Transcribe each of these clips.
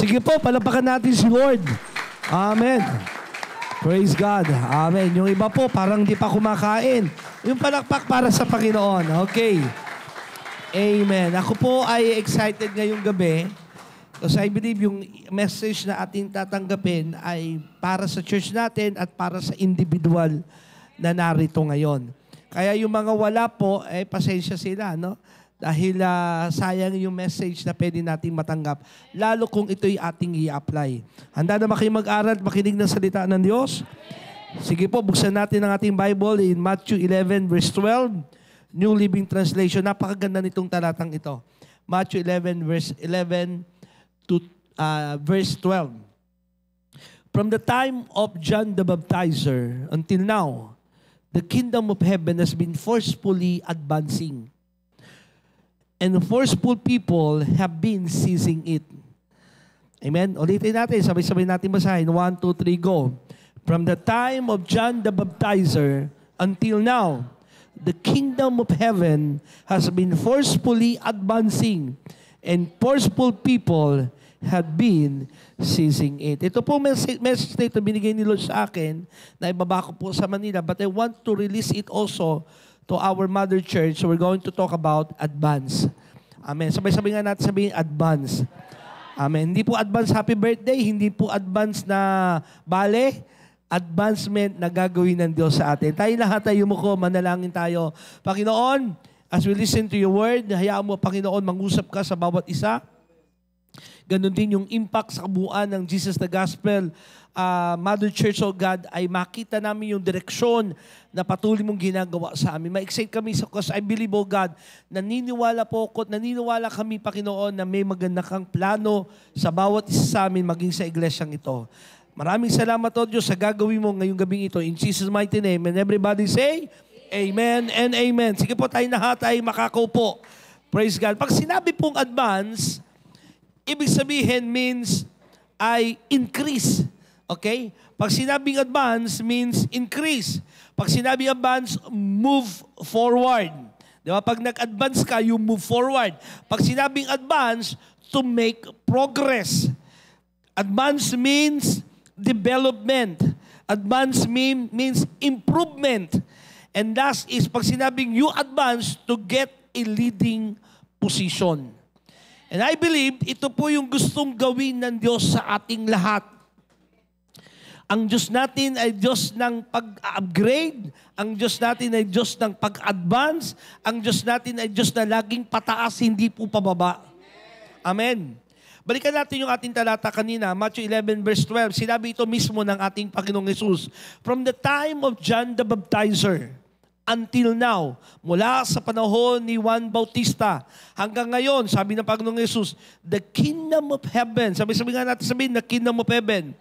Sige po, palapakan natin si Lord. Amen. Praise God. Amen. Yung iba po, parang di pa kumakain. Yung palakpak para sa Panginoon. Okay. Amen. Ako po ay excited ngayong gabi because I believe yung message na ating tatanggapin ay para sa church natin at para sa individual na narito ngayon. Kaya yung mga wala po, pasensya sila, no? Dahil sayang yung message na pwede natin matanggap, lalo kung ito'y ating i-apply. Handa na ba kayo mag-aral at makinig ng salita ng Diyos? Sige po, buksan natin ang ating Bible in Matthew 11 verse 12, New Living Translation. Napakaganda nitong talatang ito. Matthew 11 verse 11 to verse 12. From the time of John the Baptizer until now, the kingdom of heaven has been forcefully advancing. And forceful people have been seizing it. Amen? Ulitin natin, sabay-sabay natin basahin. 1, 2, 3, go. From the time of John the Baptizer until now, the kingdom of heaven has been forcefully advancing, and forceful people have been seizing it. Ito po message na ito binigay ni Lord sa akin, na ibaba ko po sa Manila, but I want to release it also to our mother church. So we're going to talk about advance. Amen. Sabay-sabay nga natin sabihin advance. Amen. Hindi po advance happy birthday, hindi po advance na bale, advancement na gagawin ng Diyos sa atin. Tayo lahat tayo mo ko, manalangin tayo. Panginoon, as we listen to your word, hayaan mo, Panginoon, mangusap ka sa bawat isa. Ganon din yung impact sa kabuuan ng Jesus the Gospel Mother Church of God ay makita namin yung direksyon na patuloy mong ginagawa sa amin. Ma-excite kami because I believe, oh God, naniniwala po ako, naniniwala kami, Panginoon, na may maganda kang plano sa bawat isa sa amin maging sa iglesyang ito. Maraming salamat, oh Diyos, sa gagawin mo ngayong gabing ito. In Jesus' mighty name. And everybody say, Amen and Amen. Sige po, tayo lahat ay makakaupo. Praise God. Pag sinabi pong advance, ibig sabihin means ay increase. Okay? Pag sinabing advance means increase. Pag sinabing advance, move forward. Di ba? Pag nag-advance ka, you move forward. Pag sinabing advance, to make progress. Advance means development. Advance means improvement. And that is, pag sinabing you advance, to get a leading position. And I believe, ito po yung gustong gawin ng Diyos sa ating lahat. Ang Diyos natin ay Diyos ng pag-upgrade. Ang Diyos natin ay Diyos ng pag-advance. Ang Diyos natin ay Diyos na laging pataas, hindi po pababa. Amen. Balikan natin yung ating talata kanina, Matthew 11 verse 12. Sinabi ito mismo ng ating Panginoong Yesus. From the time of John the Baptizer until now, mula sa panahon ni Juan Bautista, hanggang ngayon, sabi ng Panginoong Yesus, the kingdom of heaven, sabi nga natin sabihin, the kingdom of heaven,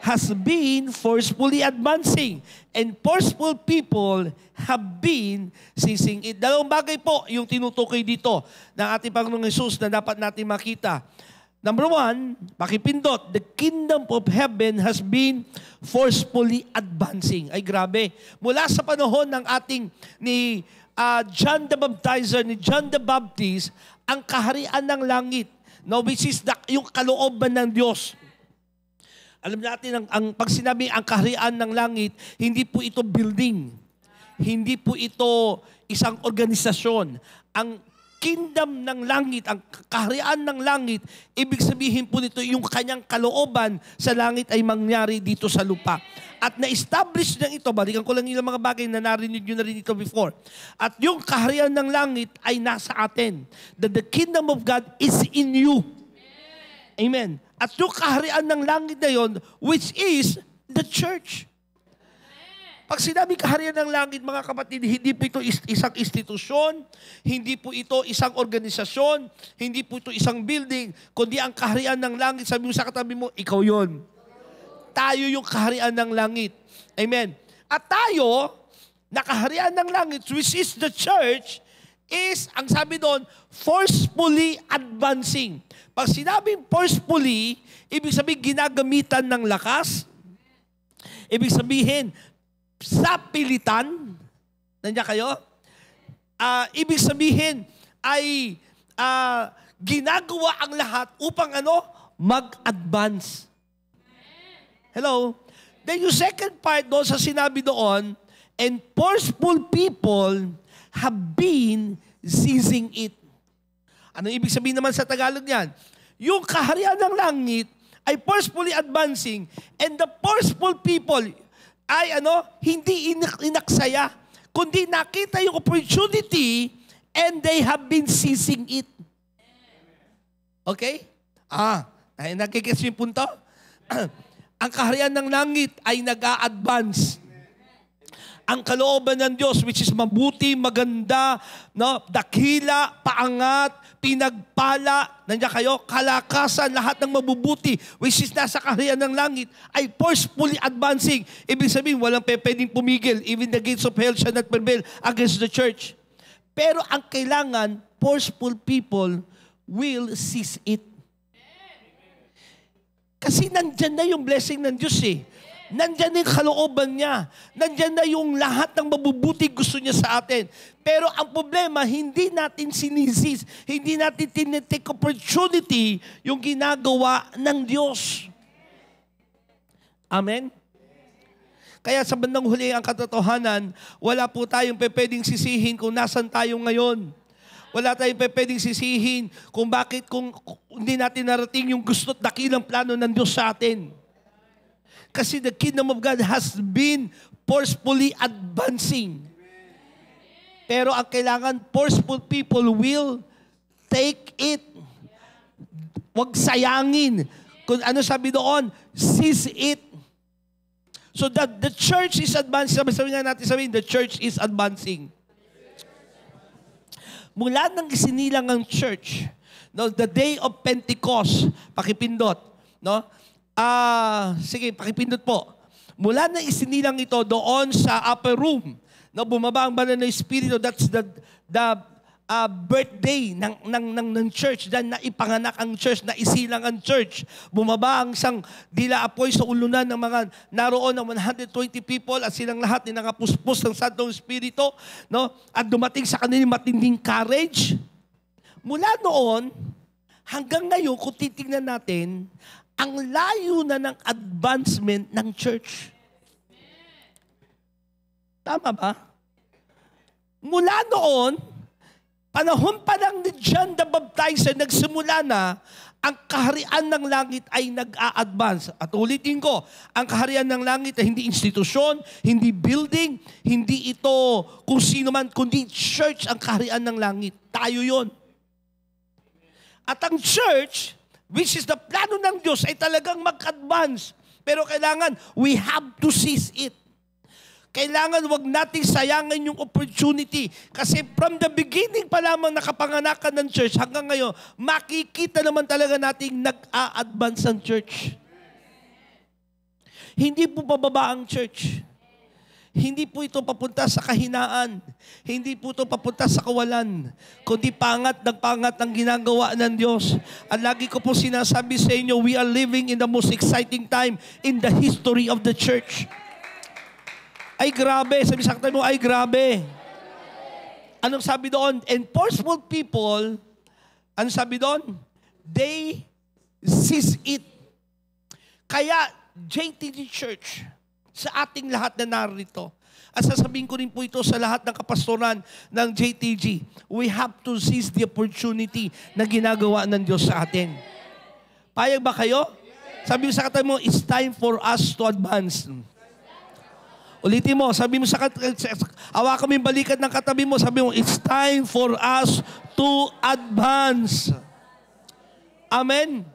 has been forcefully advancing, and forceful people have been seizing it. Dalawang bagay po yung tinutukoy dito ng ating Panginoong Hesus na dapat natin makita. Number one, pakipindot, the kingdom of heaven has been forcefully advancing. Ay grabe. Mula sa panahon ng ating ni John the Baptizer, ni John the Baptist, ang kaharian ng langit, no, which is yung kalooban ng Diyos. Alam natin, pag sinabi ang kaharian ng langit, hindi po ito building. Hindi po ito isang organisasyon. Ang kingdom ng langit, ang kaharian ng langit, ibig sabihin po nito, yung kanyang kalooban sa langit ay mangyari dito sa lupa. At na-establish na ito, balikan ko lang yung mga bagay na narinig nyo na rin ito before. At yung kaharian ng langit ay nasa atin. That the kingdom of God is in you. Amen. At yung kaharian ng langit na yon, which is the church. Pag sinabi kaharian ng langit, mga kapatid, hindi po ito isang institusyon, hindi po ito isang organisasyon, hindi po ito isang building, kundi ang kaharian ng langit, sabi mo sa katabi mo, ikaw yon. Tayo yung kaharian ng langit. Amen. At tayo, na kaharian ng langit, which is the church, is, ang sabi doon, forcefully advancing. Pag sinabing forcefully, ibig sabihin ginagamitan ng lakas. Ibig sabihin, sa pilitan. Nandiyan kayo? Ibig sabihin, ay ginagawa ang lahat upang mag-advance. Hello? Then yung second part doon sa sinabi doon, and forceful people have been seizing it. Anong ibig sabihin naman sa Tagalog niyan? Yung kaharian ng langit ay forcefully advancing, and the forceful people ay hindi inaksaya, kundi nakita yung opportunity and they have been seizing it. Okay? Nakikita yung punto? Ang kaharian ng langit ay nag-a-advance. Ang kalooban ng Diyos, which is mabuti, maganda, dakila, paangat, pinagpala, nandiyan kayo, kalakasan, lahat ng mabubuti, which is nasa kaharian ng langit, ay forcefully advancing. Ibig sabihin, walang pwedeng pumigil. Even the gates of hell shall not prevail against the church. Pero ang kailangan, forceful people will seize it. Kasi nandyan na yung blessing ng Diyos eh. Nandyan na yung kalooban niya. Nandyan na yung lahat ng mabubuti gusto niya sa atin. Pero ang problema, hindi natin sinisis, hindi natin tinitake opportunity yung ginagawa ng Diyos. Amen? Kaya sa bandang huli ang katotohanan, wala po tayong pwedeng sisihin kung nasan tayo ngayon. Wala tayong pwedeng sisihin kung bakit kung hindi natin narating yung gusto at dakilang plano ng Diyos sa atin. Kasi the kingdom of God has been forcefully advancing. Pero ang kailangan, forceful people will take it. Huwag sayangin. Kung ano sabi doon, seize it. So that the church is advancing. Sabi nga natin the church is advancing. Mula nang isinilang ang church, the day of Pentecost, pakipindot, sige, pakipindot po. Mula na isinilang ito doon sa upper room, bumaba ang banal na Espiritu, that's the birthday ng church, na ipanganak ang church, na isilang ang church. Bumaba ang isang dila apoy sa ulunan ng mga naroon ng 120 people at silang lahat ay nangapuspos ng Santong Espiritu, at dumating sa kanilang matinding courage. Mula noon, hanggang ngayon, kung titingnan natin, ang layo na ng advancement ng church. Tama ba? Mula noon, panahon pa lang ni John the Baptizer, nagsimula na, ang kaharian ng langit ay nag-a-advance. At ulitin ko, ang kaharian ng langit ay hindi institusyon, hindi building, hindi ito kung sino man, kundi church ang kaharian ng langit. Tayo yon. At ang church, which is the plano ng Diyos, ay talagang mag-advance. Pero kailangan, we have to seize it. Kailangan wag nating sayangin yung opportunity. Kasi from the beginning pa lamang nakapanganakan ng church hanggang ngayon, makikita naman talaga nating nag-a-advance ang church. Hindi po pababa ang church. Hindi po ito papunta sa kahinaan. Hindi po ito papunta sa kawalan. Kundi pangat ang ginagawa ng Diyos. At lagi ko po sinasabi sa inyo, we are living in the most exciting time in the history of the church. Ay grabe. Sabi sa katabi mo, ay grabe. Anong sabi doon? And forceful people, anong sabi doon? They seize it. Kaya, JTG Church, sa ating lahat na narito, at sasabihin ko rin po ito sa lahat ng kapastoran ng JTG, we have to seize the opportunity na ginagawa ng Diyos sa atin. Payag ba kayo? Sabi mo sa katabi mo, it's time for us to advance. Ulitin mo, sabi mo hawakan mo yung balikat ng katabi mo, sabi mo, it's time for us to advance. Amen?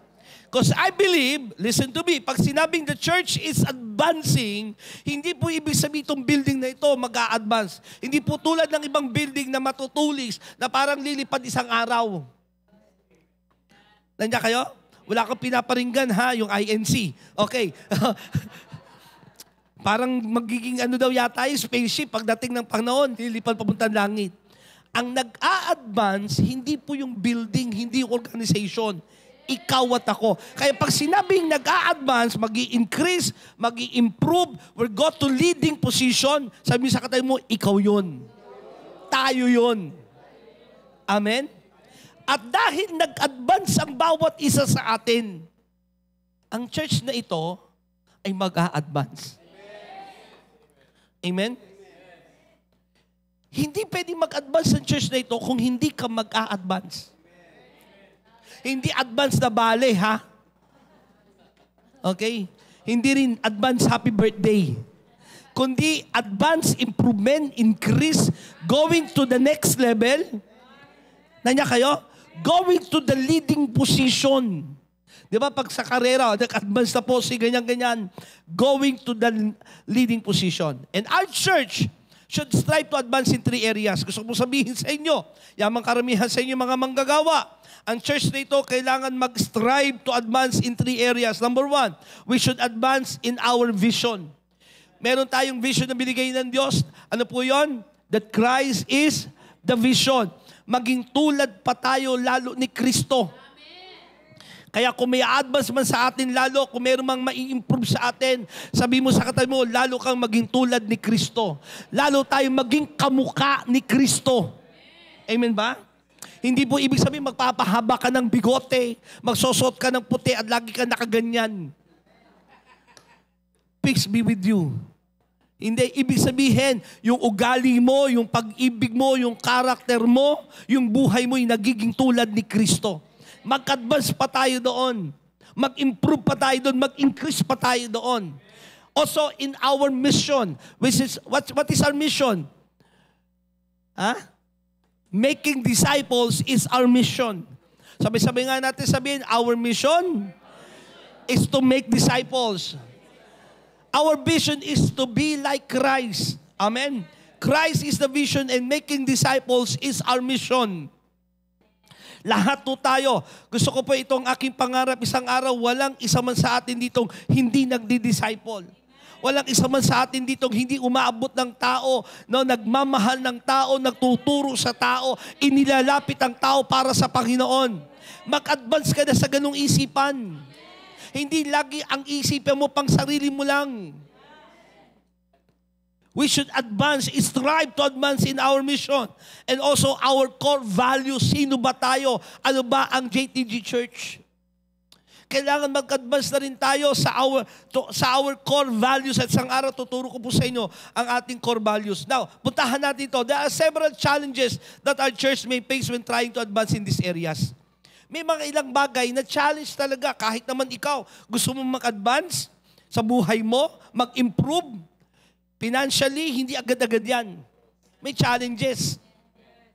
Because I believe, listen to me, pag sinabing the church is advancing, hindi po ibig sabihin itong building na ito mag-a-advance. Hindi po tulad ng ibang building na matutulis, na parang lilipad isang araw. Nandiyan kayo? Wala kang pinaparinggan yung INC. Okay. Parang magiging daw yata yung spaceship pagdating ng Panginoon, lilipad papuntang langit. Ang nag-a-advance, hindi po yung building, hindi yung organization. Ikaw at ako. Kaya pag sinabing nag-a-advance, mag-i-increase, mag-i-improve, we'll go to leading position, sabi sa katabi mo, ikaw yun. Tayo yun. Amen? At dahil nag-advance ang bawat isa sa atin, ang church na ito ay mag-a-advance. Amen? Hindi pwedeng mag-advance ang church na ito kung hindi ka mag-a-advance. Hindi advance na bale, ha? Okay? Hindi rin advance happy birthday. Kundi advance improvement, increase, going to the next level. Nanya kayo? Going to the leading position. Di ba pag sa karera, nag-advance na po si ganyan-ganyan. Going to the leading position. And our church should strive to advance in 3 areas. Gusto ko sabihin sa inyo, yamang karamihan sa inyo mga manggagawa, ang church na ito kailangan mag-strive to advance in 3 areas. Number 1, we should advance in our vision. Meron tayong vision na binigay ng Diyos. Ano po yon? That Christ is the vision. Maging tulad pa tayo lalo ni Kristo. Kaya kung may advance man sa atin lalo, kung meron mang mai-improve sa atin, sabi mo sa katabi mo, lalo kang maging tulad ni Kristo. Lalo tayong maging kamukha ni Kristo. Amen ba? Hindi po ibig sabihin magpapahaba ka ng bigote, magsosot ka ng puti at lagi ka nakaganyan. Peace be with you. Hindi, ibig sabihin, yung ugali mo, yung pag-ibig mo, yung karakter mo, yung buhay mo ay nagiging tulad ni Kristo. Mag-advance pa tayo doon. Mag-improve pa tayo doon. Mag-increase pa tayo doon. Also, in our mission, which is, what is our mission? Making disciples is our mission. Sabi nga natin sabihin, our mission is to make disciples. Our vision is to be like Christ. Amen? Christ is the vision and making disciples is our mission. Lahat po tayo. Gusto ko po itong aking pangarap, isang araw, walang isa man sa atin ditong hindi nagdi-disciple. Walang isa man sa atin ditong hindi umaabot ng tao, no, nagmamahal ng tao, nagtuturo sa tao, inilalapit ang tao para sa Panginoon. Mag-advance ka na sa ganung isipan. Hindi lagi ang isipan mo pang sarili mo lang. We should advance, strive to advance in our mission. And also our core values. Sino ba tayo? Ano ba ang JTG Church? Kailangan mag-advance na rin tayo sa our core values. At isang araw, tuturo ko po sa inyo ang ating core values. Now, puntahan natin ito. There are several challenges that our church may face when trying to advance in these areas. May mga ilang bagay na challenge talaga. Kahit naman ikaw, gusto mo mag-advance sa buhay mo, mag-improve. Financially, hindi agad-agad yan. May challenges.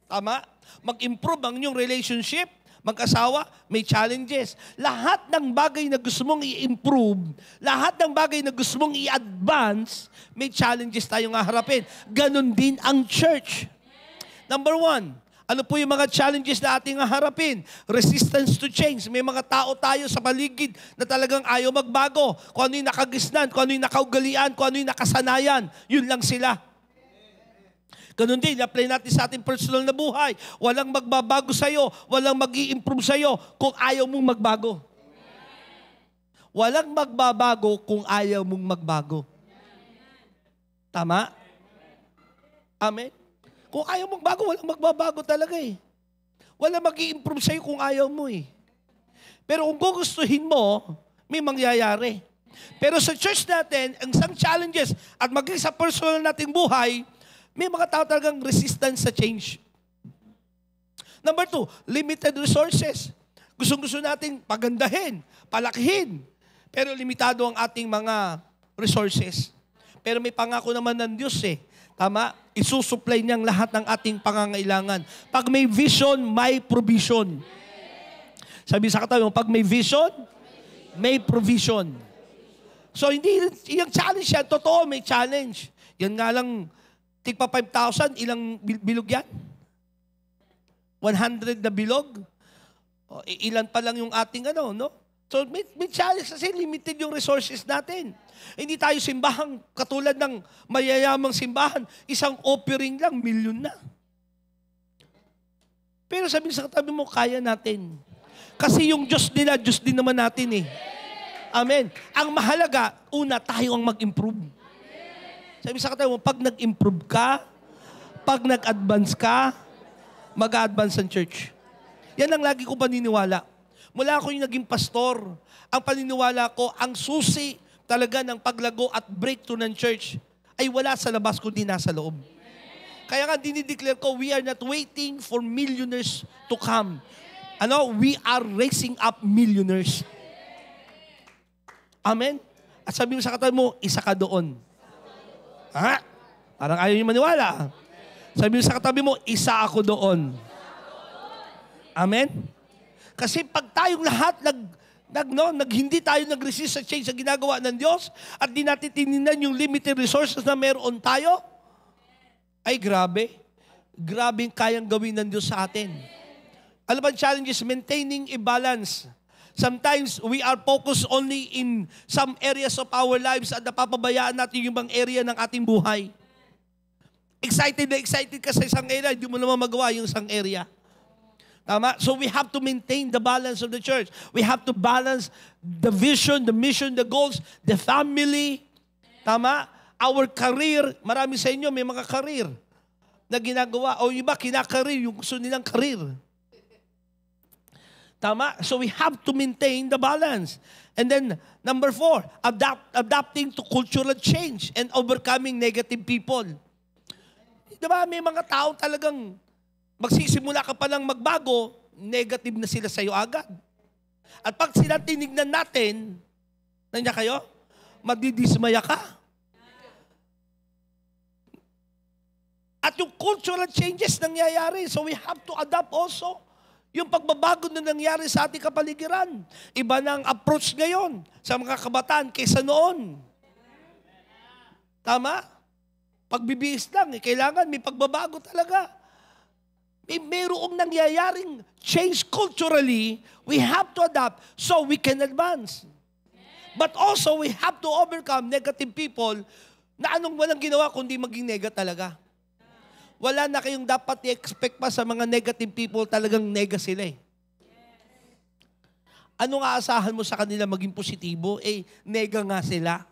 Tama? Mag-improve ang inyong relationship, mag-asawa, may challenges. Lahat ng bagay na gusto mong i-improve, lahat ng bagay na gusto mong i-advance, may challenges tayong haharapin. Ganon din ang church. Number 1, ano po yung mga challenges na ating haharapin? Resistance to change. May mga tao tayo sa paligid na talagang ayaw magbago. Kung ano yung nakagisnan, kung ano yung nakaugalian, kung ano yung nakasanayan, yun lang sila. Ganun din, apply natin sa ating personal na buhay. Walang magbabago sa'yo, walang mag-i-improve sa'yo kung ayaw mong magbago. Walang magbabago kung ayaw mong magbago. Tama? Amen? Kung ayaw mong bago, walang magbabago talaga eh. Walang mag-i-improve sa'yo kung ayaw mo eh. Pero kung gugustuhin mo, may mangyayari. Pero sa church natin, ang isang challenges at maging sa personal nating buhay, may mga tao talagang resistance sa change. Number 2, limited resources. Gustong-gusto natin pagandahin, palakihin, pero limitado ang ating mga resources. Pero may pangako naman ng Diyos eh. Tama? Isusupply niyang lahat ng ating pangangailangan. Pag may vision, may provision. Sabi sa katabi mo, pag may vision, may provision. So, hindi, yung challenge yan, totoo, may challenge. Yan nga lang, tigpa 5,000, ilang bilog yan? 100 na bilog? O, ilan pa lang yung ating no? So, may challenge kasi limited yung resources natin. Hindi tayo simbahang katulad ng mayayamang simbahan. Isang offering lang, milyon na. Pero sabi sa katabi mo, kaya natin. Kasi yung Diyos nila, Diyos din naman natin eh. Amen. Ang mahalaga, una, tayo ang mag-improve. Sabi sa katabi mo, pag nag-improve ka, pag nag-advance ka, mag-advance ang church. Yan ang lagi ko paniniwala. Mula ako yung naging pastor, ang paniniwala ko, ang susi talaga ng paglago at breakthrough ng church ay wala sa labas kundi nasa loob. Kaya nga dinideclare ko, we are not waiting for millionaires to come. We are raising up millionaires. Amen? At sabi mo sa katabi mo, isa ka doon. Ha? Parang ayaw niyo maniwala. Sabi mo sa katabi mo, isa ako doon. Amen? Kasi pag tayong lahat hindi tayo nag-resist sa change sa ginagawa ng Diyos at di natin tinignan yung limited resources na meron tayo, ay grabe. Grabe kayang gawin ng Diyos sa atin. Ano ba ang challenge is maintaining a balance. Sometimes we are focused only in some areas of our lives at napapabayaan natin yung ibang area ng ating buhay. Excited ka sa isang area, hindi mo naman magawa yung isang area. Tama? So we have to maintain the balance of the church. We have to balance the vision, the mission, the goals, the family. Tama? Our career. Marami sa inyo may mga career na ginagawa. O iba, kinakareer, yung gusto nilang career. Tama? So we have to maintain the balance. And then, number 4, adapting to cultural change and overcoming negative people. Diba, may mga tao talagang magsisimula ka pa lang magbago, negative na sila sa'yo agad. At pag sila tinignan natin, nandiyan kayo, madidismaya ka. At yung cultural changes nangyayari, so we have to adapt also. Yung pagbabago na nangyari sa ating kapaligiran. Iba na ang approach ngayon sa mga kabataan kaysa noon. Tama? Pagbibihis lang, kailangan may pagbabago talaga. Mayroong nangyayaring change culturally, we have to adapt so we can advance. But also, we have to overcome negative people na anong walang ginawa kundi maging nega talaga. Wala na kayong dapat i-expect pa sa mga negative people, talagang nega sila eh. Ano nga asahan mo sa kanila maging positibo? Nega nga sila.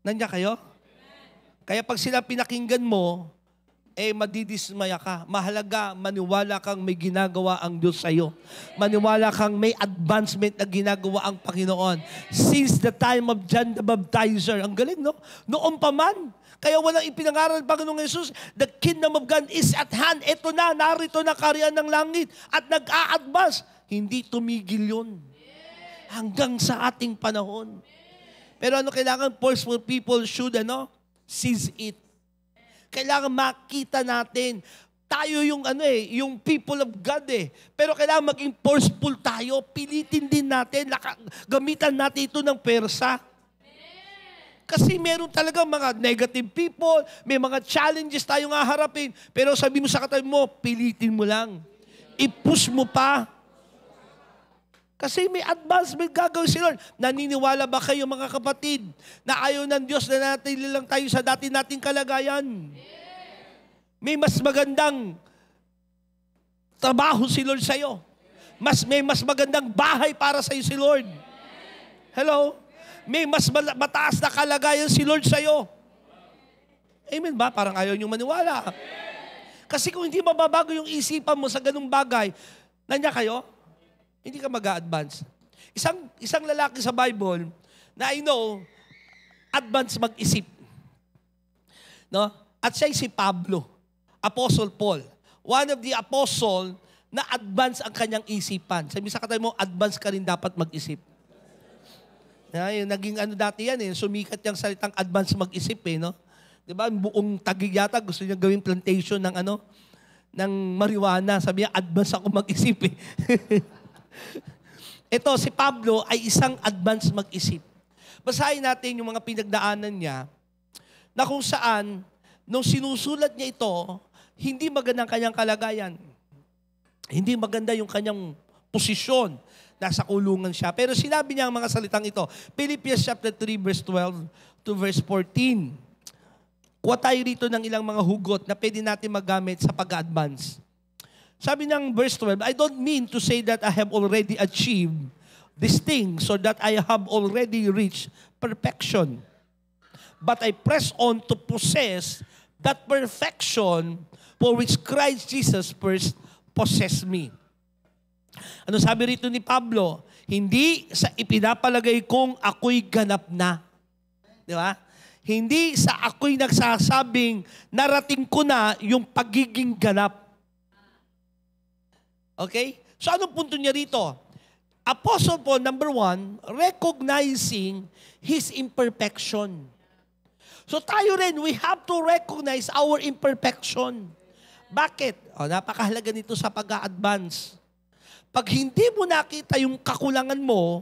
Nandiyan kayo? Kaya pag sila pinakinggan mo, madidismaya ka. Mahalaga, maniwala kang may ginagawa ang Diyos sa'yo. Maniwala kang may advancement na ginagawa ang Panginoon. Since the time of John the Baptizer. Ang galing, no? Noon pa man. Kaya walang ipinangaral ng Panginoong Yesus, the kingdom of God is at hand. Ito na, narito na kaharian ng langit. At nag-a-advance. Hindi tumigil yun. Hanggang sa ating panahon. Pero kailangan forceful people should, seize it. Kailangan makita natin. Tayo yung yung people of God eh. Pero kailangan maging forceful tayo. Pilitin din natin. Gamitan natin ito ng persa. Kasi meron talaga mga negative people, may mga challenges tayong haharapin. Pero sabi mo sa katabi mo, pilitin mo lang. I-push mo pa. Kasi may advancement gagawin si Lord. Naniniwala ba kayo mga kapatid na ayaw ng Diyos na natin lang tayo sa dati nating kalagayan? May mas magandang trabaho si Lord sa'yo. May mas magandang bahay para sa'yo si Lord. Hello? May mas mataas na kalagayan si Lord sa'yo. Amen ba? Parang ayaw niyong maniwala. Kasi kung hindi mababago yung isipan mo sa ganung bagay, nandiyan kayo? Hindi ka mag-a-advance. Isang lalaki sa Bible na I know, advance mag-isip. No? At siya si Pablo, Apostle Paul. One of the apostle na advance ang kanyang isipan. Sabi sa katabi mo, advance ka rin dapat mag-isip. Yung naging dati yan sumikat yung salitang advance mag-isip no? Diba? Buong Taguig yata gusto niya gawing plantation ng ng marijuana. Sabi niya, advance ako mag-isip Ito, si Pablo ay isang advance mag-isip. Basahin natin yung mga pinagdaanan niya na kung saan, nung sinusulat niya ito, hindi maganda ang kanyang kalagayan. Hindi maganda yung kanyang posisyon. Nasa kulungan siya. Pero sinabi niya ang mga salitang ito. Philippians chapter 3, verse 12 to verse 14. Kuha tayo rito ng ilang mga hugot na pwede natin magamit sa pag-advance. Sabi ng verse 12, I don't mean to say that I have already achieved this thing so that I have already reached perfection. But I press on to possess that perfection for which Christ Jesus first possessed me. Ano sabi rito ni Pablo? Hindi sa ipinapalagay kong ako'y ganap na. Di ba? Hindi sa ako'y nagsasabing narating ko na yung pagiging ganap. Okay? So anong punto niya rito? Apostle Paul, number 1, recognizing his imperfection. So tayo rin, we have to recognize our imperfection. Bakit? Napakahalaga nito sa pag-a-advance. Pag hindi mo nakita yung kakulangan mo,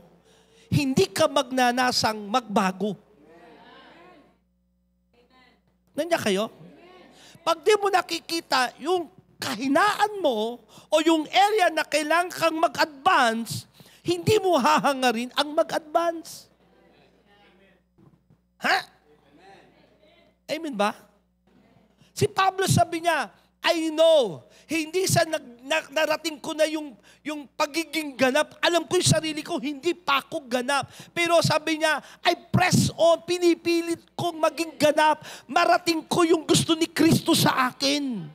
hindi ka magnanasang magbago. Nandiyan kayo? Pag di mo nakikita yung kahinaan mo o yung area na kailangan kang mag-advance, hindi mo hahangarin ang mag-advance. Ha? Amen ba? Si Pablo sabi niya, I know, hindi sa narating ko na yung pagiging ganap. Alam ko yung sarili ko, hindi pa ako ganap. Pero sabi niya, I press on, pinipilit kong maging ganap. Marating ko yung gusto ni Kristo sa akin.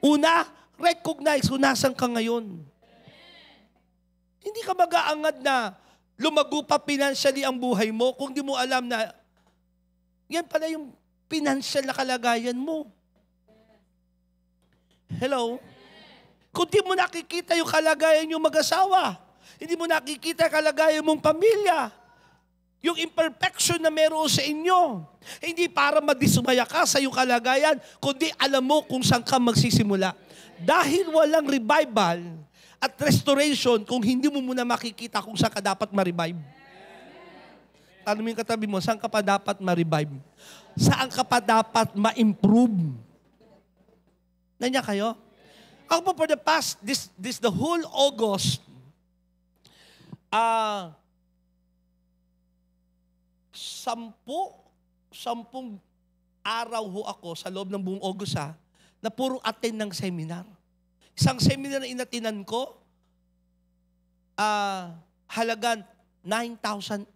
Una, recognize kung nasan ka ngayon. Hindi ka mag-aangad na lumago pa financially ang buhay mo kung di mo alam na yan pala yung financial na kalagayan mo. Hello? Kung di mo nakikita yung kalagayan yung mag-asawa, hindi mo nakikita yung kalagayan mong pamilya, yung imperfection na meron sa inyo, hindi para madismaya ka sa iyong kalagayan, kundi alam mo kung saan ka magsisimula. Dahil walang revival at restoration kung hindi mo muna makikita kung saan ka dapat ma-revive. Tanong mo yung katabi mo, saan ka pa dapat ma-revive? Saan ka pa dapat ma-improve? Nandiyan kayo? Ako po for the past, the whole August, 10 araw ho ako sa loob ng buong August na puro attend ng seminar. Isang seminar na inatinan ko, halagang 9,800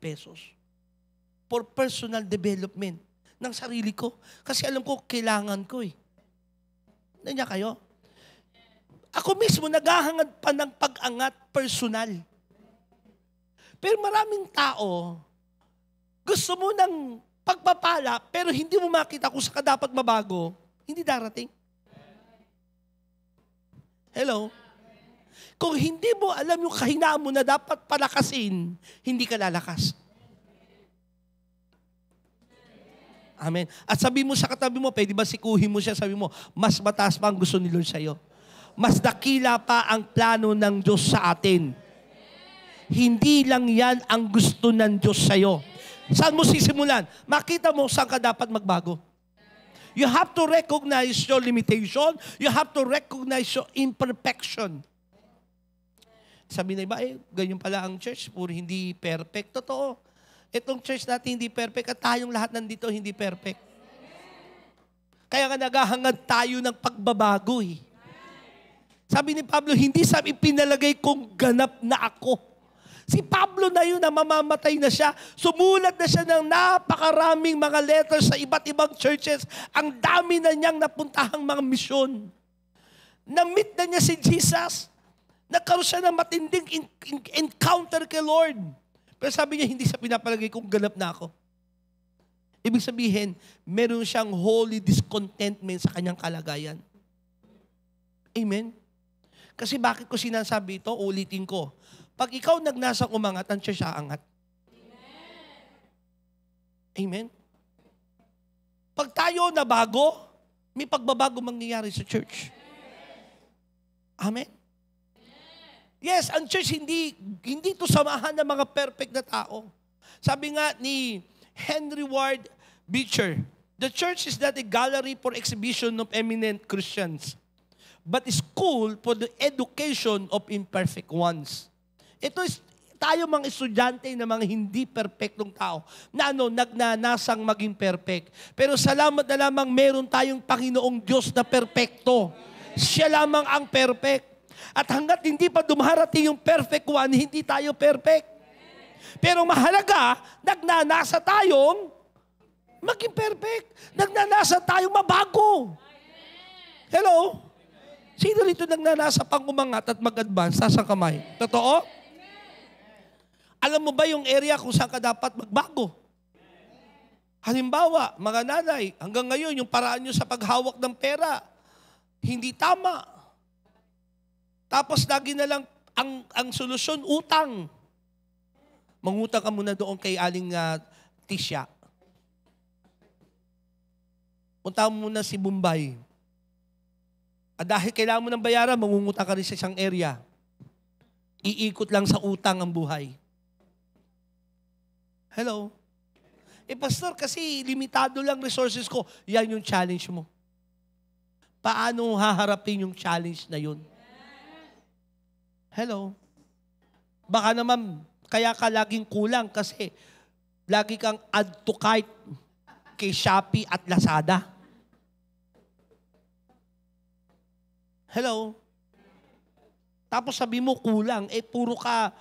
pesos for personal development ng sarili ko. Kasi alam ko, kailangan ko eh. Nandiyan kayo? Ako mismo naghahangad pa ng pag-angat personal. Pero maraming tao, gusto mo ng pagpapala, pero hindi mo makita kung saan ka dapat mabago, hindi darating. Hello? Kung hindi mo alam yung kahinaan mo na dapat palakasin, hindi ka lalakas. Amen. At sabi mo sa katabi mo, pwede ba sikuhin mo siya, sabi mo, mas mataas pa ang gusto ni Lord sa'yo. Mas dakila pa ang plano ng Diyos sa atin. Hindi lang yan ang gusto ng Diyos sa'yo. Saan mo sisimulan? Makita mo saan ka dapat magbago. You have to recognize your limitation. You have to recognize your imperfection. Sabi na iba, ganyan pala ang church, puro hindi perfect. Totoo. Itong church natin hindi perfect at tayong lahat nandito hindi perfect. Kaya nga naghahangad tayo ng pagbabago eh. Sabi ni Pablo, hindi sabi pinalagay kong ganap na ako. Si Pablo na yun na mamamatay na siya. Sumulat na siya ng napakaraming mga letters sa iba't ibang churches. Ang dami na niyang napuntahang mga misyon. Na-meet na niya si Jesus. Nagkaroon siya ng matinding encounter kay Lord. Pero sabi niya, hindi sa pinapalagay kong ganap na ako. Ibig sabihin, meron siyang holy discontentment sa kanyang kalagayan. Amen? Kasi bakit ko sinasabi ito? Ulitin ko. Pag ikaw nagnasang umangat, ang church aangat. Amen? Pag tayo nabago, may pagbabago mangyayari sa church. Amen? Yes, ang church hindi to samahan ng mga perfect na tao. Sabi nga ni Henry Ward Beecher, the church is not a gallery for exhibition of eminent Christians, but a school for the education of imperfect ones. Ito is tayo mga estudyante na mga hindi perfectong tao na nagnanasang maging perfect. Pero salamat na lamang meron tayong Panginoong Diyos na perfecto. Siya lamang ang perfect. At hanggat hindi pa dumarating yung perfect one, hindi tayo perfect. Pero mahalaga, nagnanasa tayong maging perfect. Nagnanasa tayong mabago. Hello? Sino rito nagnanasa pang umangat at mag-advance? Taas ang kamay. Totoo? Alam mo ba yung area kung saan ka dapat magbago? Halimbawa, mga nanay, hanggang ngayon, yung paraan nyo sa paghawak ng pera, hindi tama. Tapos lagi na lang ang solusyon, utang. Mangutang ka muna doon kay Aling Tisha. Punta mo muna si Bombay. At dahil kailangan mo ng bayaran, mangungutang ka rin sa isang area. Iikot lang sa utang ang buhay. Hello? Pastor, kasi limitado lang resources ko. Yan yung challenge mo. Paano haharapin yung challenge na yun? Hello? Baka naman, kaya ka laging kulang kasi lagi kang add to cart kay Shopee at Lazada. Hello? Tapos sabi mo kulang, puro ka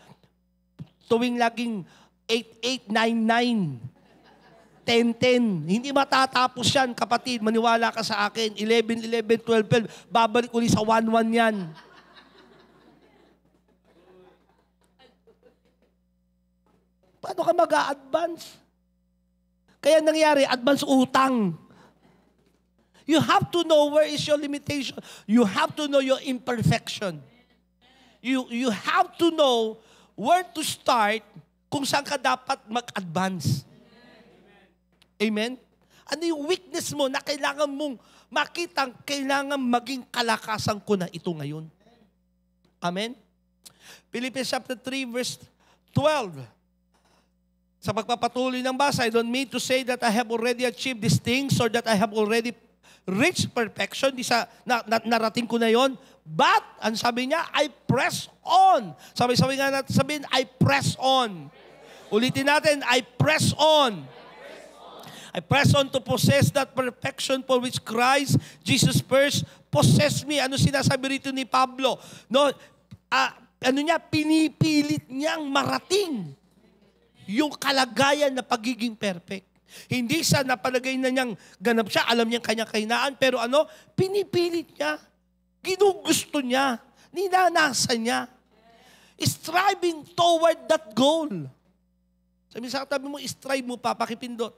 tuwing laging 8899, 1010. Hindi matatapos yan, kapatid. Maniwala ka sa akin. 11, 11, 12, 12. Babalik ulit sa 1, 1 yan. Paano ka mag-a-advance? Kaya nangyari, advance utang. You have to know where is your limitation. You have to know your imperfection. You have to know where to start kung saan ka dapat mag-advance. Amen? Ano yung weakness mo na kailangan mong makita, kailangan maging kalakasan ko na ito ngayon. Amen? Philippians chapter 3 verse 12. Sa pagpapatuloy ng basa, I don't mean to say that I have already achieved these things or that I have already reached perfection. Di sa narating ko na yon. But, ang sabi niya, I press on. Sabi nga natin sabihin, I press on. Ulitin natin, I press on. I press on to possess that perfection for which Christ, Jesus first, possessed me. Ano sinasabi rito ni Pablo? No, pinipilit niyang marating yung kalagayan na pagiging perfect. Hindi sa napalagay na niyang ganap siya, alam niyang kanyang kahinaan, pero pinipilit niya, ginugusto niya, ninanasa niya, striving toward that goal. Sabi sa katabi mo, strive mo pa, pakipindot.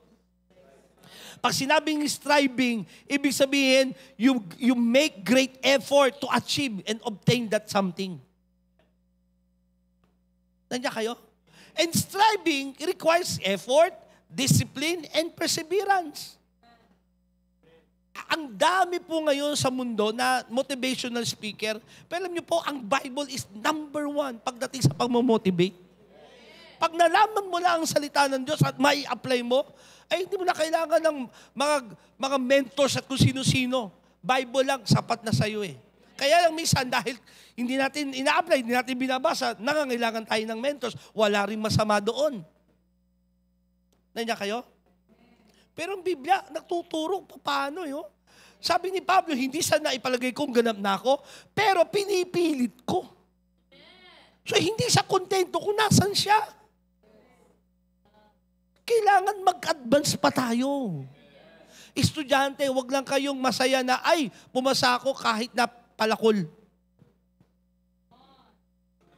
Pag sinabing striving, ibig sabihin, you make great effort to achieve and obtain that something. Nandiyan kayo? And striving requires effort, discipline, and perseverance. Ang dami po ngayon sa mundo na motivational speaker, pero alam niyo po, ang Bible is number 1 pagdating sa pagmamotivate. Pag nalaman mo lang ang salita ng Diyos at may apply mo, ay hindi mo na kailangan ng mga mentors at kung sino-sino. Bible lang, sapat na sa'yo eh. Kaya lang minsan, dahil hindi natin ina-apply, hindi natin binabasa, nangangailangan tayo ng mentors. Wala rin masama doon. Nandiyan kayo? Pero ang Biblia, nagtuturo paano yun. Sabi ni Pablo, hindi sana ipalagay kong ganap na ako, pero pinipilit ko. So hindi siya kontento kung nasan siya. Kailangan mag-advance pa tayo. Estudyante, wag lang kayong masaya na, ay, pumasa ako kahit na palakol.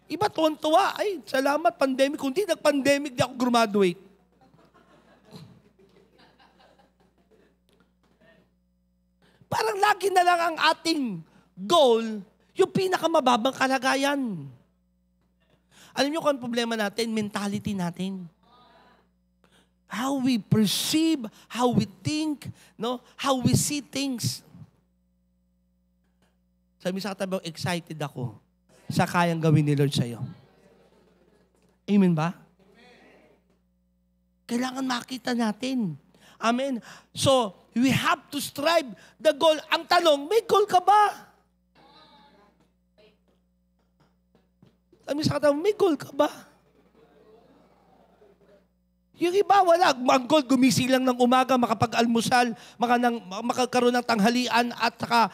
Iba tuwan-tuwa, ay, salamat, pandemic. Kung di nag-pandemic, di ako graduate. Parang lagi na lang ang ating goal, yung pinakamababang kalagayan. Alam niyo kung ang problema natin? Mentality natin. How we perceive, how we think, no? How we see things. Sabi sa katabi, excited ako sa kayang gawin ni Lord sa'yo. Amen ba? Kailangan makita natin. Amen. So, we have to strive the goal. Ang tanong, may goal ka ba? Sabi sa katabi, may goal ka ba? Yung iba, wala. Ang goal, gumising lang ng umaga, makapag-almusal, makakaroon ng tanghalian, at saka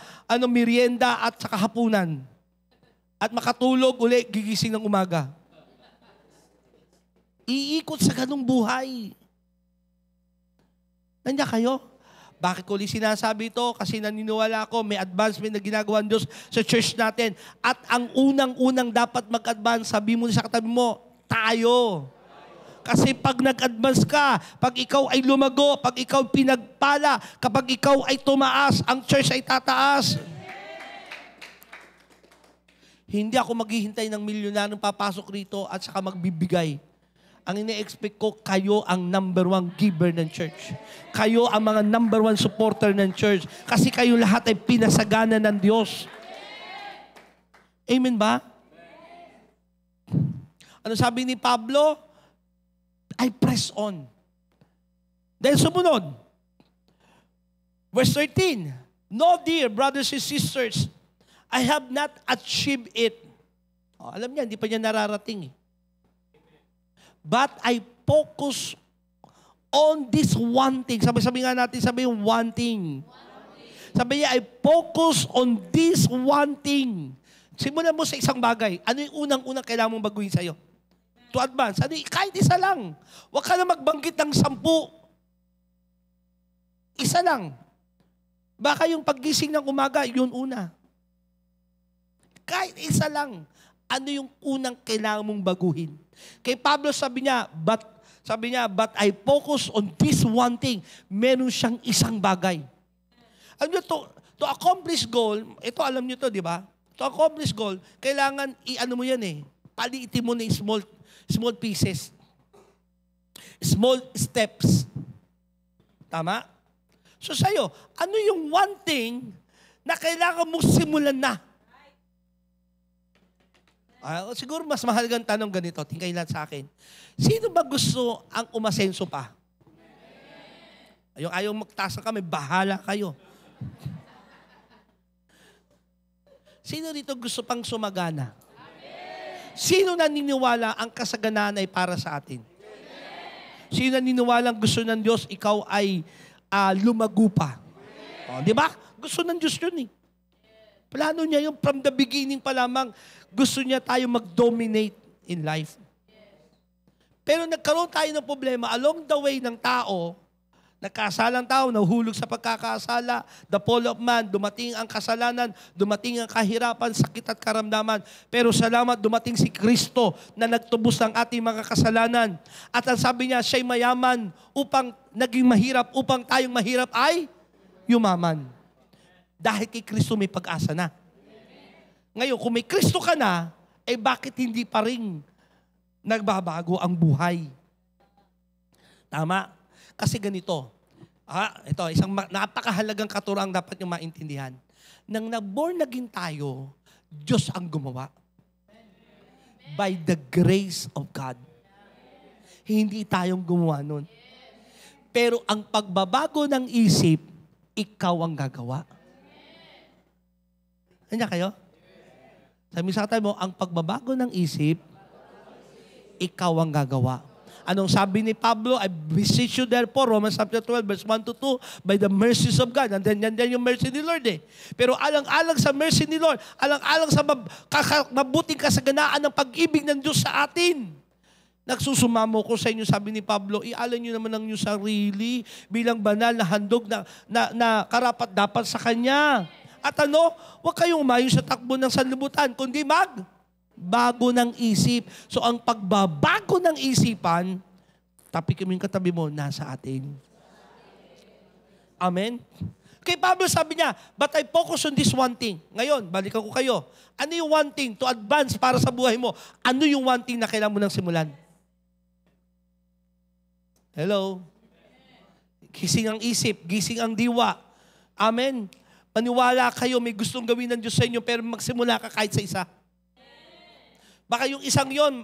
merienda, at saka hapunan. At makatulog uli, gigising ng umaga. Iikot sa ganung buhay. Nandiyan kayo? Bakit ko sinasabi ito? Kasi naniniwala ako, may advancement na ginagawa ng Diyos sa church natin. At ang unang-unang dapat mag-advance, sabi mo sa katabi mo, tayo. Kasi pag nag-advance ka, pag ikaw ay lumago, pag ikaw pinagpala, kapag ikaw ay tumaas, ang church ay tataas. Hindi ako maghihintay ng milyonaryong papasok rito at saka magbibigay. Ang ine-expect ko, kayo ang number 1 giver ng church. Kayo ang mga number 1 supporter ng church. Kasi kayo lahat ay pinasagana ng Diyos. Amen ba? Ano sabi ni Pablo? I press on. Dahil sumunod. Verse 13. No, dear brothers and sisters, I have not achieved it. Alam niya, hindi pa niya nararating. But I focus on this one thing. Sabi nga natin, sabi yung one thing. Sabi niya, I focus on this one thing. Simulan mo sa isang bagay. Ano yung unang-unang kailangan mong baguhin sa'yo? To advance. Ano, kahit isa lang. Huwag ka na magbanggit ng 10. Isa lang. Baka yung paggising ng umaga, yun una. Kahit isa lang. Ano yung unang kailangan mong baguhin? Kay Pablo sabi niya, but I focus on this one thing. Meron siyang isang bagay. Alam niyo, to accomplish goal, ito alam niyo to, di ba? To accomplish goal, kailangan i-ano mo yan paliitin mo na small pieces. Small steps. Tama? So sa'yo, ano yung one thing na kailangan mong simulan na? Siguro mas mahalagang tanong ganito, tingkay lang sa akin. Sino ba gusto ang umasenso pa? Ayaw magtaas kami, bahala kayo. Sino dito gusto pang sumagana? Sino naniniwala ang kasaganaan ay para sa atin? Sino naniniwala ang gusto ng Diyos, ikaw ay lumago pa? Di ba? Gusto ng Diyos yun Plano niya yung from the beginning pa lamang, gusto niya tayo mag-dominate in life. Pero nagkaroon tayo ng problema along the way ng tao, nagkasalang tao, nahulog sa pagkakasala, the fall of man, dumating ang kasalanan, dumating ang kahirapan, sakit at karamdaman. Pero salamat, dumating si Kristo na nagtubos ng ating mga kasalanan. At ang sabi niya, siya'y mayaman upang naging mahirap, upang tayong mahirap ay yumaman. Dahil kay Kristo may pag-asa na. Ngayon, kung may Kristo ka na, bakit hindi pa rin nagbabago ang buhay? Tama? Kasi ganito. Ito, isang napakahalagang katuroang dapat nyo maintindihan. Nang nag-born again tayo, Diyos ang gumawa. By the grace of God. Hindi tayong gumawa nun. Pero ang pagbabago ng isip, ikaw ang gagawa. Kanya kayo? Sabi sa mo, ang pagbabago ng isip, ikaw ang gagawa. Anong sabi ni Pablo? I beseech you therefore, Romans chapter 12, verse 1 to 2, by the mercies of God. And then yung mercy ni Lord Pero alang-alang sa mercy ni Lord, alang-alang sa mabuting kasaganaan ng pag-ibig ng Diyos sa atin. Nagsusumamo ko sa inyo, sabi ni Pablo, ialan nyo naman ang inyong sarili bilang banal na handog na karapat-dapat sa Kanya. At huwag kayong umayon sa takbo ng sanlibutan, kundi bago ng isip. So ang pagbabago ng isipan, tapikin mo yung katabi mo, nasa atin. Amen? Kay Pablo sabi niya, but I focus on this one thing. Ngayon, balikan ko kayo. Ano yung one thing to advance para sa buhay mo? Ano yung one thing na kailangan mo nang simulan? Hello? Gising ang isip, gising ang diwa. Amen? Maniwala kayo, may gustong gawin ng Diyos sa inyo, pero magsimula ka kahit sa isa. Baka yung isang yon,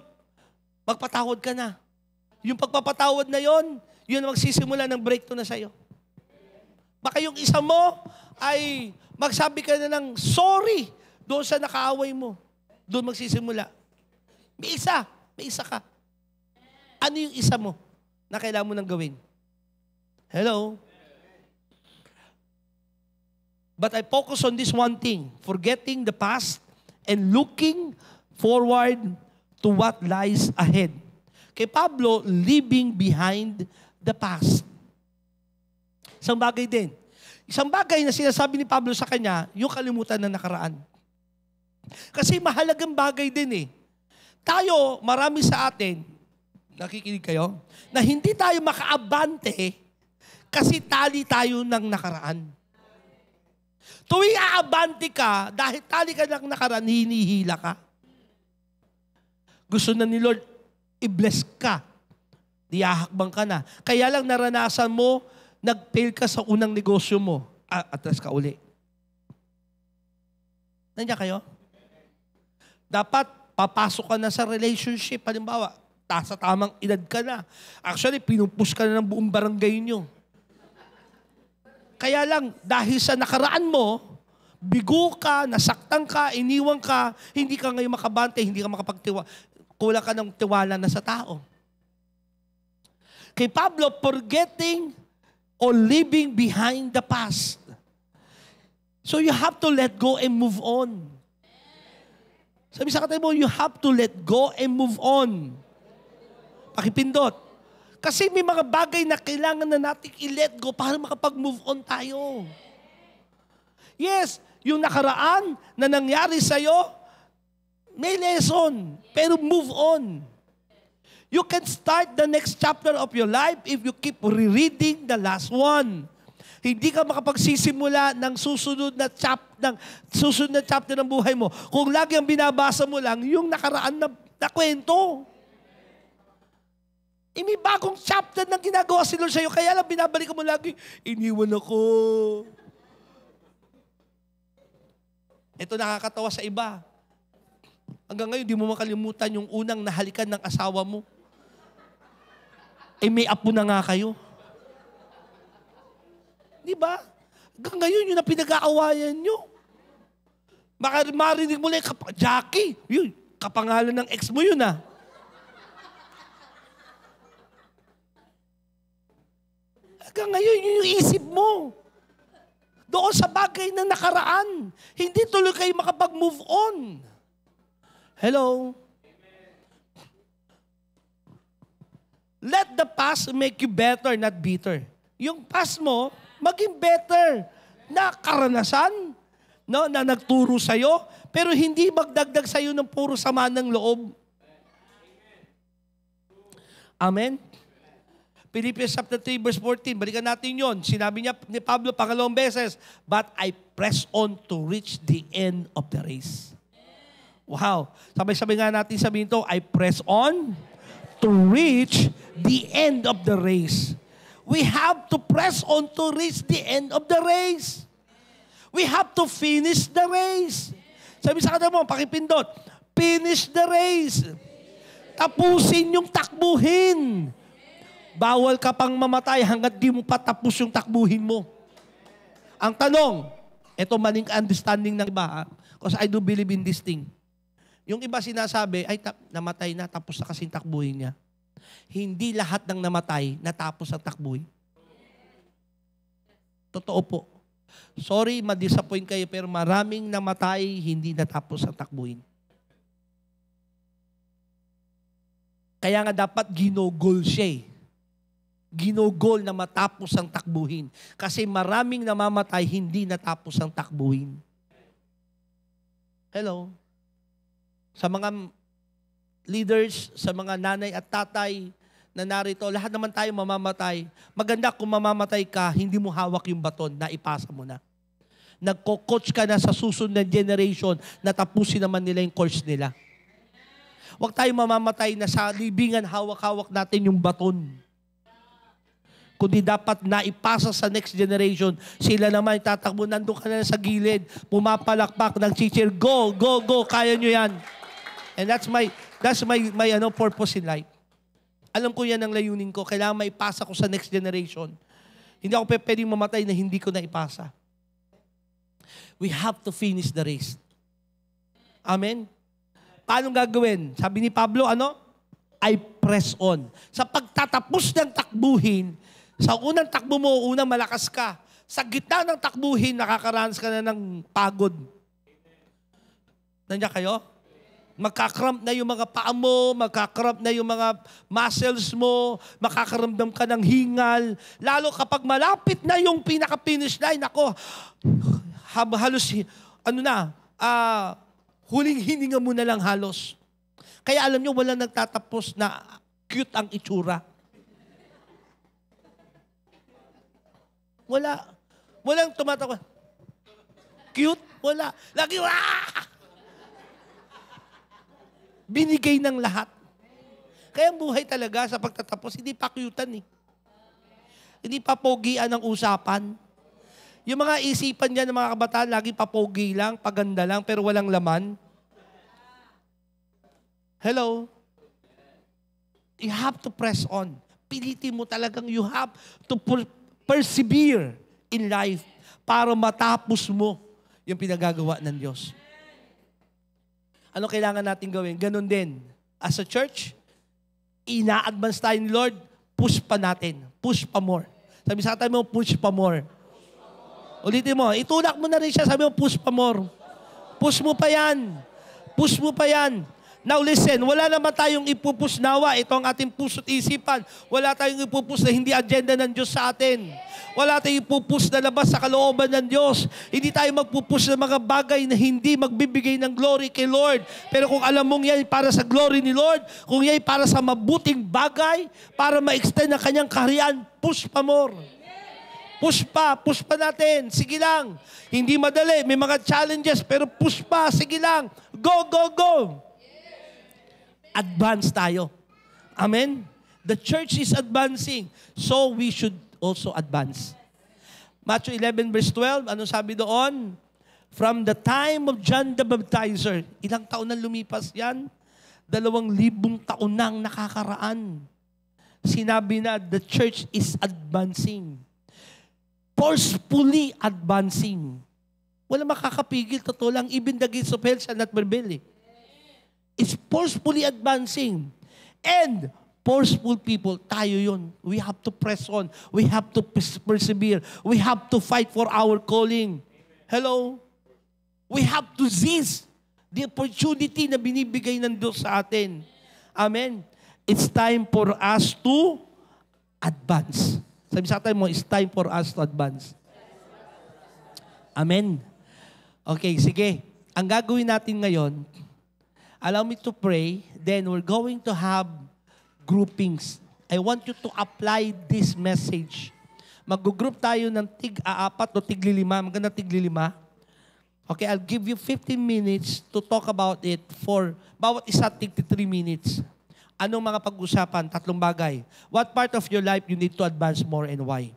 magpatawad ka na. Yung pagpapatawad na yon, yun magsisimula ng breakthrough na sa'yo. Baka yung isa mo ay magsabi ka na ng sorry doon sa nakaaway mo. Doon magsisimula. May isa ka. Ano yung isa mo na kailangan mo nang gawin? Hello? But I focus on this one thing, forgetting the past and looking forward to what lies ahead. Kay Pablo, leaving behind the past. Isang bagay din. Isang bagay na sinasabi ni Pablo sa kanya, yung kalimutan na nakaraan. Kasi mahalagang bagay din eh. Tayo, marami sa atin, nakikinig kayo, na hindi tayo makaabante kasi tali tayo ng nakaraan. Tuwing aabante ka, dahil tali ka ng nakaraan, hinihila ka. Gusto na ni Lord, i-bless ka. Diyahakbang ka na. Kaya lang naranasan mo, nag-fail ka sa unang negosyo mo. Atras ka uli. Nandiyan kayo? Dapat papasok ka na sa relationship. Halimbawa, sa tamang edad ka na. Actually, pinupush ka na ng buong barangay nyo. Kaya lang, dahil sa nakaraan mo, bigo ka, nasaktan ka, iniwan ka, hindi ka ngayon makabante, hindi ka makapagtiwala. Kulang ka ng tiwala na sa tao. Kay Pablo, forgetting or leaving behind the past. So you have to let go and move on. Sabi sa katabi mo, you have to let go and move on. Pakipindot. Kasi may mga bagay na kailangan na natin i-let go para makapag-move on tayo. Yes, yung nakaraan na nangyari sa'yo, may lesson, pero move on. You can start the next chapter of your life if you keep rereading the last one. Hindi ka makapagsisimula ng susunod na chapter ng buhay mo kung lagi ang binabasa mo lang yung nakaraan na kwento. May bagong chapter na ginagawa si Lord sa'yo, kaya lang binabalik mo lagi, iniwan ako. Ito nakakatawa sa iba. Hanggang ngayon, di mo makalimutan yung unang nahalikan ng asawa mo. May apo na nga kayo. Di ba? Hanggang ngayon, yun ang pinag-aawayan nyo. Marinig mo lang, Jackie, yun, kapangalan ng ex mo yun ah. Hanggang ngayon, yun yung isip mo. Doon sa bagay na nakaraan, hindi tuloy kayo makapag-move on. Hello? Let the past make you better, not bitter. Yung past mo, maging better na karanasan, no, na nagturo sa'yo, pero hindi magdagdag sa'yo ng puro sama ng loob. Amen? Philippians chapter 3, verse 14, balikan natin yon. Sinabi niya ni Pablo pangalawang beses, but I press on to reach the end of the race. Wow. Sabay-sabay nga natin sabihin to, I press on to reach the end of the race. We have to press on to reach the end of the race. We have to finish the race. Sabi sa kanya mo, pakipindot, finish the race. Tapusin yung takbuhin. Bawal ka pang mamatay hanggat di mo patapos yung takbuhin mo. Ang tanong, ito maling understanding ng iba, because I do believe in this thing. Yung iba sinasabi, ay namatay na, tapos na kasing takbuhin niya. Hindi lahat ng namatay natapos ang takbuhin. Totoo po. Sorry, ma-disappoint kayo, pero maraming namatay, hindi natapos ang takbuhin. Kaya nga dapat ginogol siya eh. Ginogol na matapos ang takbuhin. Kasi maraming namamatay, hindi natapos ang takbuhin. Hello? Sa mga leaders, sa mga nanay at tatay na narito, lahat naman tayo mamamatay. Maganda kung mamamatay ka, hindi mo hawak yung baton, naipasa mo na. Nagko-coach ka na sa susunod na generation na tapusin naman nila yung course nila. Huwag tayo mamamatay na sa libingan, hawak-hawak natin yung baton. Kundi dapat naipasa sa next generation, sila naman tatakbo, nandun ka na sa gilid, pumapalakpak, nag-cheer, go, go, go, kaya nyo yan. And that's my purpose in life. Alam ko yan ang layunin ko, kailangan maipasa ko sa next generation. Hindi ako pwedeng mamatay na hindi ko naipasa. We have to finish the race. Amen? Paano gagawin? Sabi ni Pablo, I press on. Sa pagtatapos ng takbuhin, sa unang takbo mo, unang malakas ka. Sa gitna ng takbuhin, nakakaranas ka na ng pagod. Nandiyan kayo? Magkakramp na yung mga paa mo, magkakramp na yung mga muscles mo, makakaramdam ka ng hingal. Lalo kapag malapit na yung pinaka-finish line, ako, halos, huling hininga mo na lang halos. Kaya alam nyo, walang nagtatapos na cute ang itsura. Walang tumatawa. Cute? Wala. Lagi, binigay ng lahat. Kaya ang buhay talaga sa pagtatapos, hindi pa cutean eh. Hindi pa pogian ang usapan. Yung mga isipan niya ng mga kabataan, lagi papogi lang, paganda lang, pero walang laman. Hello? You have to press on. Pilitin mo talagang you have to persevere in life para matapos mo yung pinagagawa ng Diyos. Ano kailangan natin gawin? Ganon din. As a church, ina-advance tayo ni Lord, push pa natin. Push pa more. Sabi sa atin mo, push pa more. Ulitin mo, itulak mo na rin siya, sabi mo, push pa more. Push mo pa yan. Push mo pa yan. Now listen, wala naman tayong ipupus nawa. Ito ang ating puso't isipan. Wala tayong ipupus na hindi agenda ng Diyos sa atin. Wala tayong ipupus na labas sa kalooban ng Diyos. Hindi tayo magpupus ng mga bagay na hindi magbibigay ng glory kay Lord. Pero kung alam mong yan para sa glory ni Lord, kung yan para sa mabuting bagay, para ma-extend ang kanyang kaharian, push pa more. Push pa natin. Sige lang. Hindi madali. May mga challenges, pero push pa. Sige lang. Go, go, go. Advance tayo. Amen? The church is advancing. So we should also advance. Matthew 11 verse 12, ano sabi doon? From the time of John the Baptizer, ilang taon na lumipas yan? 2,000 taon nang nakakaraan. Sinabi na, the church is advancing. Forcefully advancing. Wala makakapigil, totoo lang. Even the gates of hell shall not prevail. It's forcefully advancing. And forceful people, tayo yun. We have to press on. We have to persevere. We have to fight for our calling. Hello? We have to seize the opportunity na binibigay ng Diyos sa atin. Amen? It's time for us to advance. Sabi sa atin mo, it's time for us to advance. Amen? Okay, sige. Ang gagawin natin ngayon, allow me to pray, then we're going to have groupings. I want you to apply this message. Mag-group tayo ng tig-4 o tig-5. Maganda tig-5. Okay, I'll give you 15 minutes to talk about it for bawat isa tig-3 minutes. Anong mga pag-usapan? 3 bagay. What part of your life you need to advance more and why?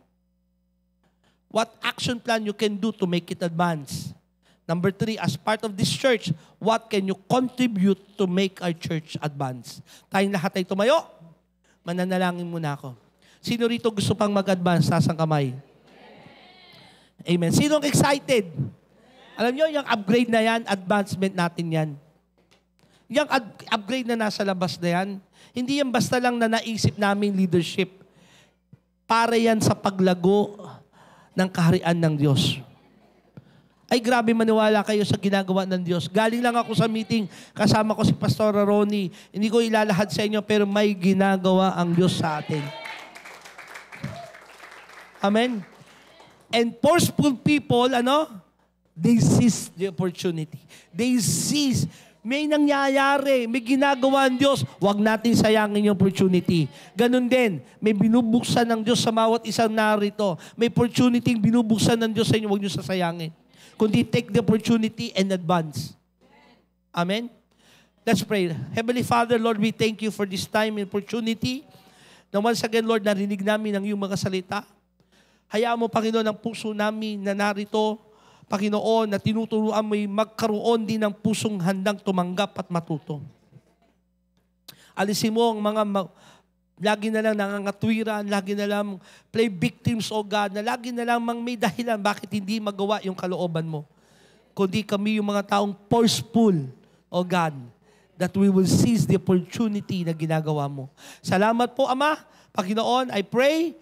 What action plan you can do to make it advance? Number 3, as part of this church, what can you contribute to make our church advance? Tayong lahat ay tumayo. Mananalangin muna ako. Sino rito gusto pang mag-advance? Taas ang kamay. Amen. Sinong excited? Alam nyo, yung upgrade na yan, advancement natin yan. Yung upgrade na nasa labas na yan, hindi yan basta lang na naisip namin leadership. Para yan sa paglago ng kaharian ng Diyos. Ay grabe, maniwala kayo sa ginagawa ng Diyos. Galing lang ako sa meeting, kasama ko si Pastor Ronnie. Hindi ko ilalahad sa inyo, pero may ginagawa ang Diyos sa atin. Amen? And forceful people, they seize the opportunity. They seize. May nangyayari, may ginagawa ang Diyos. Huwag natin sayangin yung opportunity. Ganun din, may binubuksan ng Diyos sa bawat isang narito. May opportunity binubuksan ng Diyos sa inyo, huwag nyo sasayangin. Kundi take the opportunity and advance. Amen? Let's pray. Heavenly Father, Lord, we thank you for this time and opportunity. Na once again, Lord, narinig namin ang iyong mga salita. Hayaan mo, Panginoon, ang puso namin na narito, Panginoon, na tinuturuan mo magkaroon din ng pusong handang tumanggap at matuto. Alisin mo ang mga lagi na lang nangangatwiran, lagi na lang play victims, O God, na lagi na lang may dahilan bakit hindi magawa yung kalooban mo. Kundi kami yung mga taong forceful, O God, that we will seize the opportunity na ginagawa mo. Salamat po, Ama. Panginoon, I pray,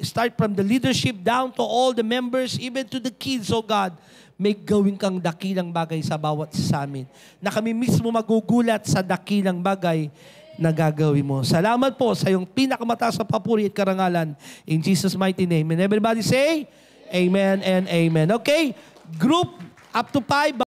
start from the leadership down to all the members, even to the kids, O God. may gawin kang dakilang bagay sa bawat isa sa amin. Na kami mismo magugulat sa dakilang bagay na gagawin mo. Salamat po sa iyong pinakamataas na papuri at karangalan. In Jesus' mighty name. And everybody say, Amen and Amen. Okay, group up to 5.